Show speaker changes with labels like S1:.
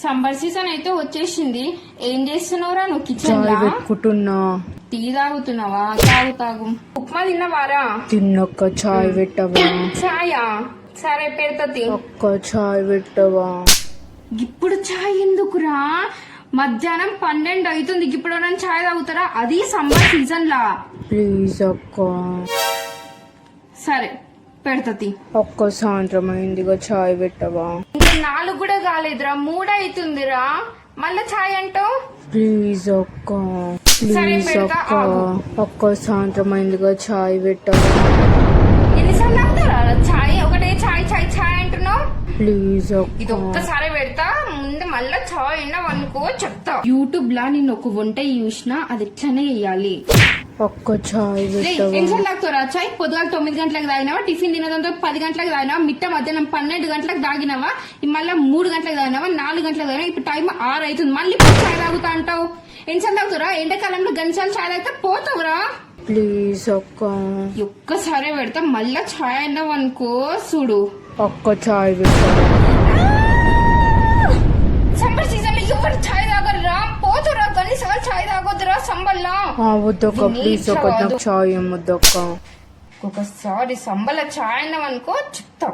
S1: Summer season అయితే వచ్చేసింది. ఏం చేస్తున్నావురా నువ్వు కిచెన్ లా?
S2: పెట్టుకుంటున్నా.
S1: టీ తాగుతున్నావా? తాగు. ఉప్మా తిన్నవారా?
S2: తిన్నొక్క చాయ్ పెట్టవా?
S1: చాయా? సరే పెడతది.
S2: ఒక్క చాయ్ పెట్టవా?
S1: ఇప్పుడు చాయ్ ఎందుకురా? మధ్యాహ్నం 12 అవుతుంది. ఇప్పుడు ఎవరైనా చాయ్ తాగుతారా? అది సమ్మర్ సీజన్ లా.
S2: ప్లీజ్ అక్క.
S1: సరే పెడతది.
S2: ఒక్క సాయంత్రం అయిందిగా చాయ్ పెట్టవా?
S1: 4 కూడా కాలేదురా, 3 అవుతుందిరా. మళ్ళా చాయ్ అంటావు?
S2: ప్లీజ్ అక్క,
S1: సరే
S2: ప్లీజ్
S1: పెడతా,
S2: అక్క.
S1: ఆగు.
S2: ఒక్క సాయంత్రం అయిందిగా చాయ్ పెట్టవా?
S1: ఎన్నిసార్లు తాగుతారా చాయ్? ఒకటే చాయ్ చాయ్ చాయ్ అంటున్నావు.
S2: ప్లీజ్
S1: ఇది
S2: అక్క.
S1: ఒక్కసారి పెడతా, ముందు మళ్ళా చాయ్ అయినావు అనుకో చెప్తా. యూట్యూబ్ లా నేను ఒక వంట చూసినా, అది ఎట్లనే వేయాలి.
S2: ఒక్క చాయ్ పెట్టవా?
S1: ఎన్నిసార్లు తాగుతారా చాయ్? పొద్దుగాల 9 గంటలకు తాగినావా? టిఫిన్ తినదంతో 10 గంటలకు తాగినావా? మిట్ట మధ్యాహ్నం 12 గంటలకు తాగినావా? మళ్ళీ 3 గంటలకు తాగినావా? 4 గంటలకు తాగినావా? ఇప్పుడు టైం 6 అవుతుంది. మళ్ళీ ఇప్పుడు చాయ్ తాగుతా అంటావు. ఎన్నిసార్లు తాగుతారా? ఎండాకాలంలో గంటసార్లు చాయ్ తాగితే పోతావురా.
S2: ప్లీజ్ అక్క.
S1: ఒక్కసారి పెడతా, మళ్ళా చాయ్ అన్నావు అనుకో చూడు.
S2: ఒక్క చాయ్ పెట్టవా?
S1: సమ్మర్ సీజన్ లో ఎవరు చాయ్ తాగరా? పోతురా, కనీసార్లు చాయ్ తాగొద్దురా సంబల్లా.
S2: వద్దక్క, ప్లీజ్ అక్క, నాకు చాయ్ ఏమొద్దక్క.
S1: ఒకసారి సంబల చాయ్ అన్నావు అనుకో చెప్తా.